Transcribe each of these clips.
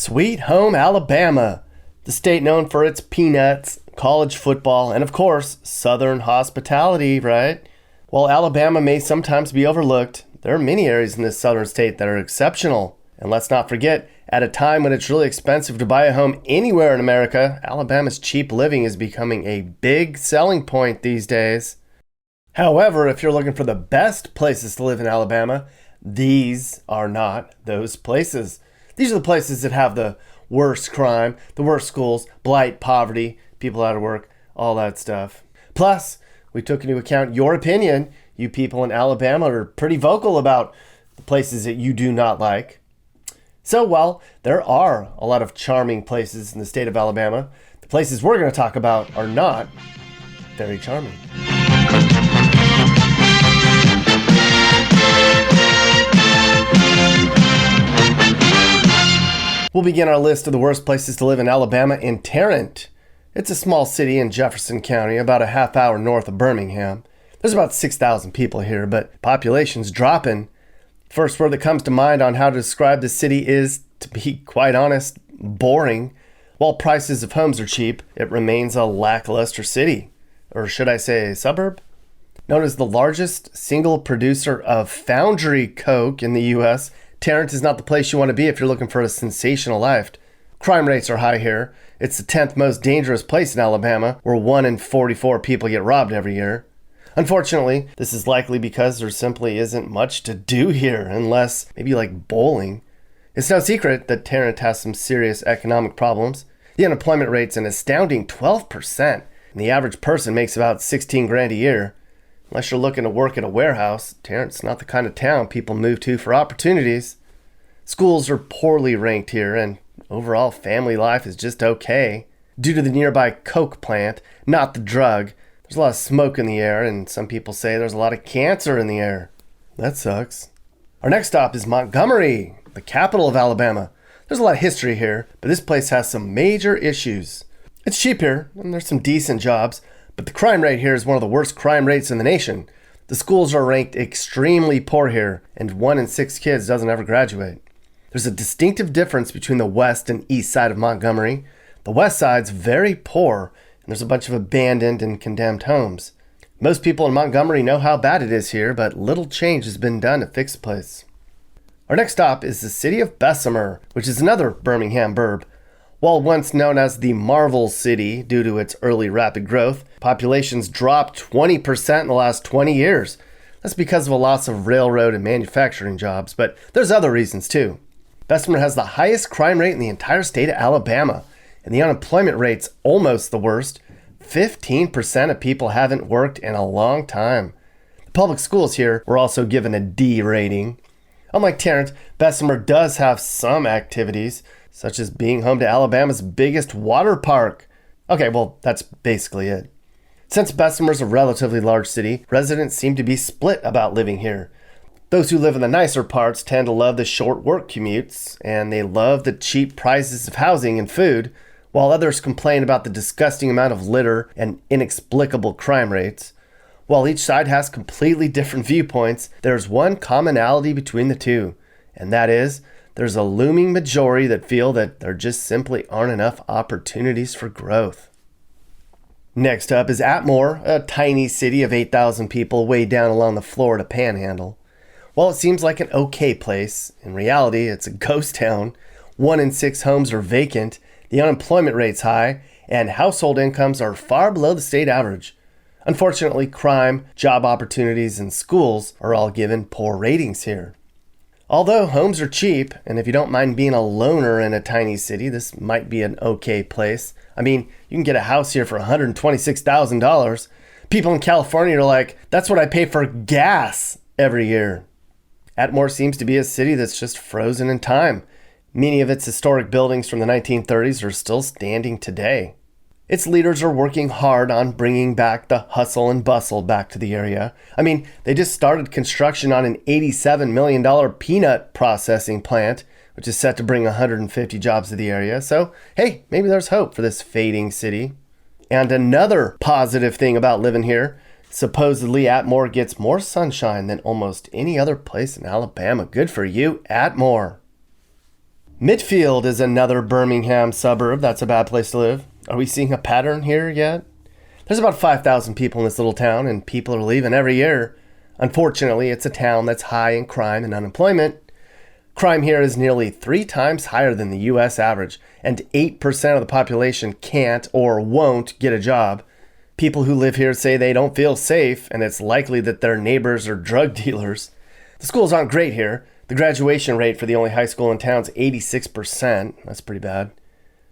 Sweet home Alabama, the state known for its peanuts, college football, and of course, Southern hospitality, right? While Alabama may sometimes be overlooked, there are many areas in this southern state that are exceptional. And let's not forget, at a time when it's really expensive to buy a home anywhere in America, Alabama's cheap living is becoming a big selling point these days. However, if you're looking for the best places to live in Alabama, these are not those places. These are the places that have the worst crime, the worst schools, blight, poverty, people out of work, all that stuff. Plus, we took into account your opinion. You people in Alabama are pretty vocal about the places that you do not like. So while there are a lot of charming places in the state of Alabama, the places we're going to talk about are not very charming. We'll begin our list of the worst places to live in Alabama in Tarrant. It's a small city in Jefferson County, about a half hour north of Birmingham. There's about 6,000 people here, but population's dropping. First word that comes to mind on how to describe the city is, to be quite honest, boring. While prices of homes are cheap, it remains a lackluster city. Or should I say suburb? Known as the largest single producer of foundry coke in the U.S., Tarrant is not the place you want to be if you're looking for a sensational life. Crime rates are high here. It's the 10th most dangerous place in Alabama, where 1 in 44 people get robbed every year. Unfortunately, this is likely because there simply isn't much to do here, unless maybe you like bowling. It's no secret that Tarrant has some serious economic problems. The unemployment rate's an astounding 12%, and the average person makes about 16 grand a year. Unless you're looking to work at a warehouse, Tarrant's not the kind of town people move to for opportunities. Schools are poorly ranked here, and overall family life is just okay. Due to the nearby coke plant, not the drug, there's a lot of smoke in the air, and some people say there's a lot of cancer in the air. That sucks. Our next stop is Montgomery, the capital of Alabama. There's a lot of history here, but this place has some major issues. It's cheap here, and there's some decent jobs, but the crime rate here is one of the worst crime rates in the nation. The schools are ranked extremely poor here, and 1 in 6 kids doesn't ever graduate. There's a distinctive difference between the west and east side of Montgomery. The west side's very poor, and there's a bunch of abandoned and condemned homes. Most people in Montgomery know how bad it is here, but little change has been done to fix the place. Our next stop is the city of Bessemer, which is another Birmingham burb. While once known as the Marvel City due to its early rapid growth, population's dropped 20% in the last 20 years. That's because of a loss of railroad and manufacturing jobs, but there's other reasons too. Bessemer has the highest crime rate in the entire state of Alabama, and the unemployment rate's almost the worst. 15% of people haven't worked in a long time. The public schools here were also given a D rating. Unlike Tarrant, Bessemer does have some activities, such as being home to Alabama's biggest water park. Okay, well, that's basically it. Since Bessemer's a relatively large city, residents seem to be split about living here. Those who live in the nicer parts tend to love the short work commutes, and they love the cheap prices of housing and food, while others complain about the disgusting amount of litter and inexplicable crime rates. While each side has completely different viewpoints, there's one commonality between the two, and that is, there's a looming majority that feel that there just simply aren't enough opportunities for growth. Next up is Atmore, a tiny city of 8,000 people way down along the Florida Panhandle. While it seems like an okay place, in reality it's a ghost town. 1 in 6 homes are vacant, the unemployment rate's high, and household incomes are far below the state average. Unfortunately, crime, job opportunities, and schools are all given poor ratings here. Although homes are cheap, and if you don't mind being a loner in a tiny city, this might be an okay place. I mean, you can get a house here for $126,000. People in California are like, that's what I pay for gas every year. Atmore seems to be a city that's just frozen in time. Many of its historic buildings from the 1930s are still standing today. Its leaders are working hard on bringing back the hustle and bustle back to the area. I mean, they just started construction on an $87 million peanut processing plant, which is set to bring 150 jobs to the area. So, hey, maybe there's hope for this fading city. And another positive thing about living here, supposedly Atmore gets more sunshine than almost any other place in Alabama. Good for you, Atmore. Midfield is another Birmingham suburb that's a bad place to live. Are we seeing a pattern here yet? There's about 5,000 people in this little town, and people are leaving every year. Unfortunately, it's a town that's high in crime and unemployment. Crime here is nearly 3 times higher than the U.S. average, and 8% of the population can't or won't get a job. People who live here say they don't feel safe, and it's likely that their neighbors are drug dealers. The schools aren't great here. The graduation rate for the only high school in town is 86%. That's pretty bad.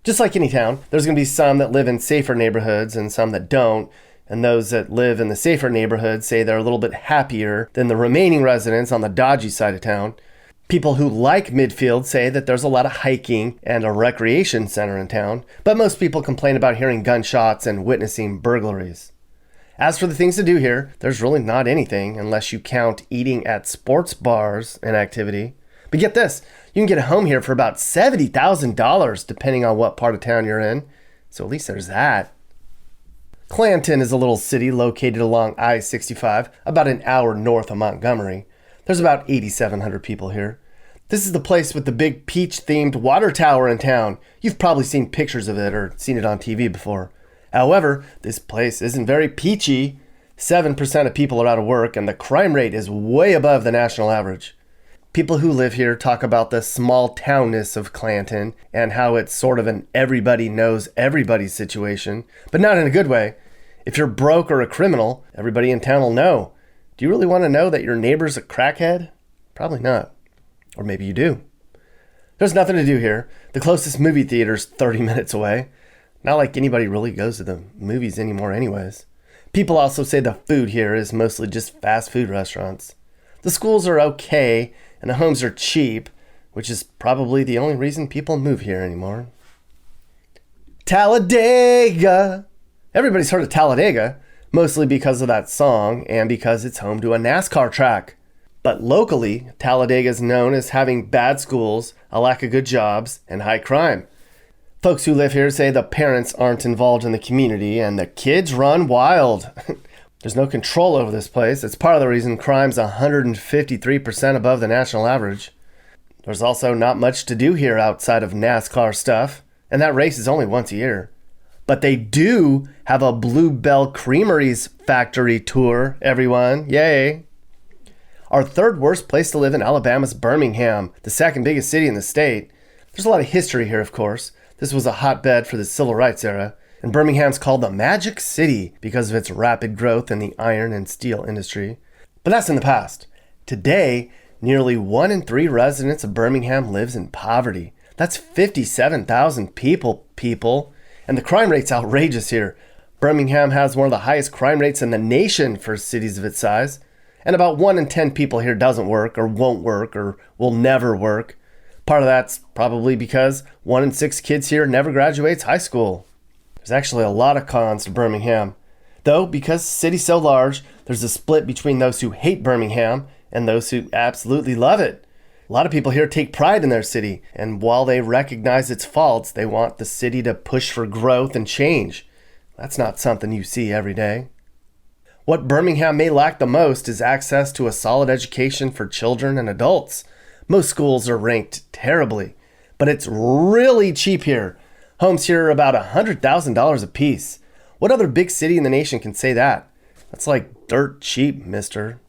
Just like any town, there's going to be some that live in safer neighborhoods and some that don't, and those that live in the safer neighborhoods say they're a little bit happier than the remaining residents on the dodgy side of town. People who like Midfield say that there's a lot of hiking and a recreation center in town, but most people complain about hearing gunshots and witnessing burglaries. As for the things to do here, there's really not anything unless you count eating at sports bars an activity. But get this, you can get a home here for about $70,000 depending on what part of town you're in. So at least there's that. Clanton is a little city located along I-65, about an hour north of Montgomery. There's about 8,700 people here. This is the place with the big peach-themed water tower in town. You've probably seen pictures of it or seen it on TV before. However, this place isn't very peachy. 7% of people are out of work, and the crime rate is way above the national average. People who live here talk about the small townness of Clanton and how it's sort of an everybody knows everybody's situation, but not in a good way. If you're broke or a criminal, everybody in town will know. Do you really want to know that your neighbor's a crackhead? Probably not. Or maybe you do. There's nothing to do here. The closest movie theater's 30 minutes away. Not like anybody really goes to the movies anymore anyways. People also say the food here is mostly just fast food restaurants. The schools are okay, and the homes are cheap, which is probably the only reason people move here anymore. Talladega! Everybody's heard of Talladega, mostly because of that song and because it's home to a NASCAR track. But locally, Talladega is known as having bad schools, a lack of good jobs, and high crime. Folks who live here say the parents aren't involved in the community and the kids run wild. There's no control over this place. It's part of the reason crime's 153% above the national average. There's also not much to do here outside of NASCAR stuff, and that race is only once a year. But they do have a Bluebell Creameries factory tour, everyone. Yay! Our third worst place to live in Alabama is Birmingham, the second biggest city in the state. There's a lot of history here, of course. This was a hotbed for the civil rights era, and Birmingham's called the Magic City because of its rapid growth in the iron and steel industry. But that's in the past. Today, nearly 1 in 3 residents of Birmingham lives in poverty. That's 57,000 people. And the crime rate's outrageous here. Birmingham has one of the highest crime rates in the nation for cities of its size. And about 1 in 10 people here doesn't work or won't work or will never work. Part of that's probably because 1 in 6 kids here never graduates high school. There's actually a lot of cons to Birmingham. Though, because the city's so large, there's a split between those who hate Birmingham and those who absolutely love it. A lot of people here take pride in their city, and while they recognize its faults, they want the city to push for growth and change. That's not something you see every day. What Birmingham may lack the most is access to a solid education for children and adults. Most schools are ranked terribly, but it's really cheap here. Homes here are about $100,000 a piece. What other big city in the nation can say that? That's like dirt cheap, mister.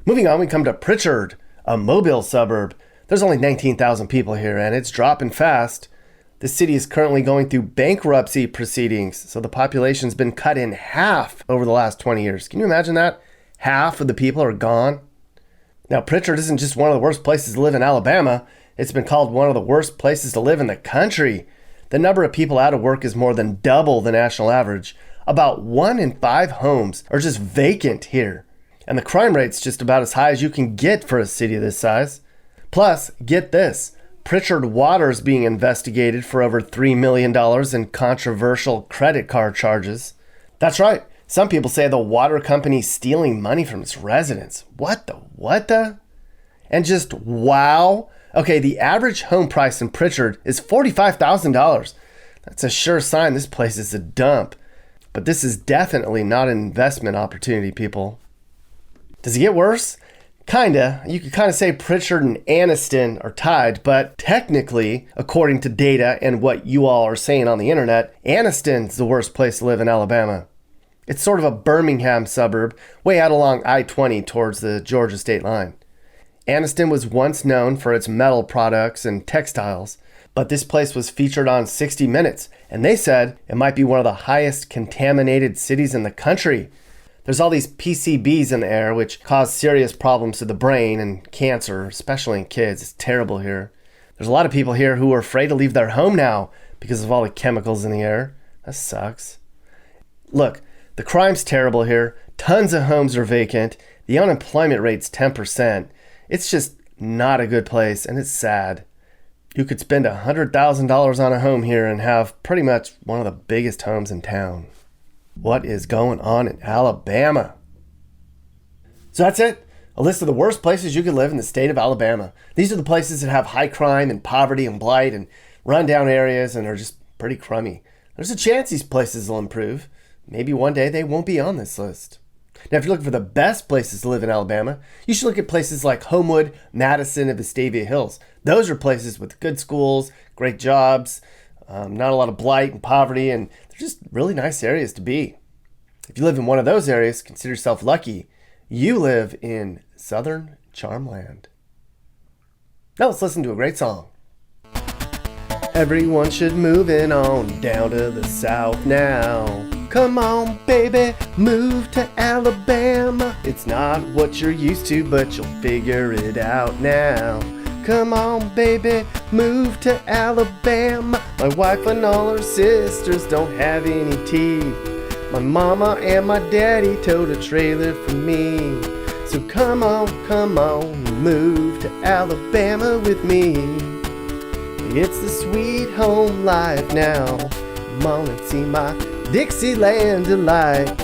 Moving on, we come to Pritchard, a Mobile suburb. There's only 19,000 people here, and it's dropping fast. The city is currently going through bankruptcy proceedings, so the population's been cut in half over the last 20 years. Can you imagine that? Half of the people are gone. Now, Pritchard isn't just one of the worst places to live in Alabama. It's been called one of the worst places to live in the country. The number of people out of work is more than double the national average. About 1 in 5 homes are just vacant here. And the crime rate's just about as high as you can get for a city of this size. Plus, get this, Pritchard Water is being investigated for over $3 million in controversial credit card charges. That's right, some people say the water company's stealing money from its residents. What the? And just wow. Okay, the average home price in Pritchard is $45,000. That's a sure sign this place is a dump. But this is definitely not an investment opportunity, people. Does it get worse? Kinda. You could kind of say Pritchard and Anniston are tied, but technically, according to data and what you all are saying on the internet, Anniston's the worst place to live in Alabama. It's sort of a Birmingham suburb, way out along I-20 towards the Georgia state line. Anniston was once known for its metal products and textiles, but this place was featured on 60 Minutes, and they said it might be one of the highest contaminated cities in the country. There's all these PCBs in the air, which cause serious problems to the brain and cancer, especially in kids. It's terrible here. There's a lot of people here who are afraid to leave their home now because of all the chemicals in the air. That sucks. Look, the crime's terrible here. Tons of homes are vacant. The unemployment rate's 10%. It's just not a good place, and it's sad. You could spend $100,000 on a home here and have pretty much one of the biggest homes in town. What is going on in Alabama? So that's it. A list of the worst places you could live in the state of Alabama. These are the places that have high crime and poverty and blight and rundown areas and are just pretty crummy. There's a chance these places will improve. Maybe one day they won't be on this list. Now, if you're looking for the best places to live in Alabama, you should look at places like Homewood, Madison, and Vestavia Hills. Those are places with good schools, great jobs, not a lot of blight and poverty, and they're just really nice areas to be. If you live in one of those areas, consider yourself lucky. You live in Southern Charmland. Now let's listen to a great song. Everyone should moving on down to the south now. Come on, baby, move to Alabama. It's not what you're used to, but you'll figure it out now. Come on, baby, move to Alabama. My wife and all her sisters don't have any teeth. My mama and my daddy towed a trailer for me. So come on, move to Alabama with me. It's the sweet home life now. Come on and see my Dixieland delight.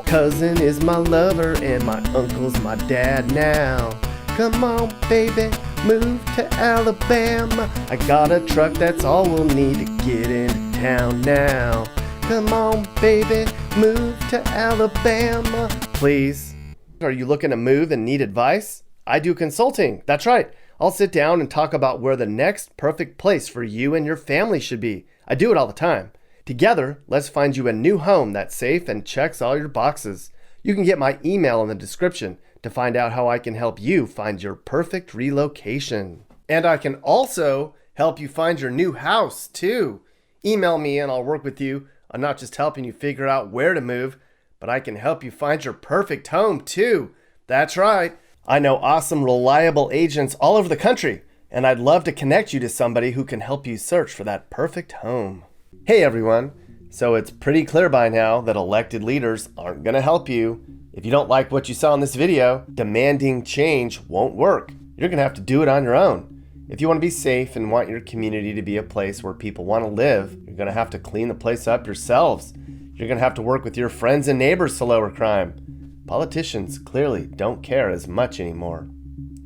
Cousin is my lover and my uncle's my dad now. Come on, baby, move to Alabama. I got a truck, that's all we'll need to get into town now. Come on, baby, move to Alabama. Please. Are you looking to move and need advice? I do consulting. That's right. I'll sit down and talk about where the next perfect place for you and your family should be. I do it all the time. Together, let's find you a new home that's safe and checks all your boxes. You can get my email in the description to find out how I can help you find your perfect relocation. And I can also help you find your new house too. Email me and I'll work with you on not just helping you figure out where to move, but I can help you find your perfect home too. That's right. I know awesome, reliable agents all over the country, and I'd love to connect you to somebody who can help you search for that perfect home. Hey everyone. So it's pretty clear by now that elected leaders aren't going to help you. If you don't like what you saw in this video, demanding change won't work. You're going to have to do it on your own. If you want to be safe and want your community to be a place where people want to live, you're going to have to clean the place up yourselves. You're going to have to work with your friends and neighbors to lower crime. Politicians clearly don't care as much anymore.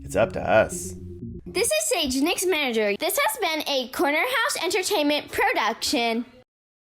It's up to us. This is Sage, Nick's manager. This has been a Corner House Entertainment production.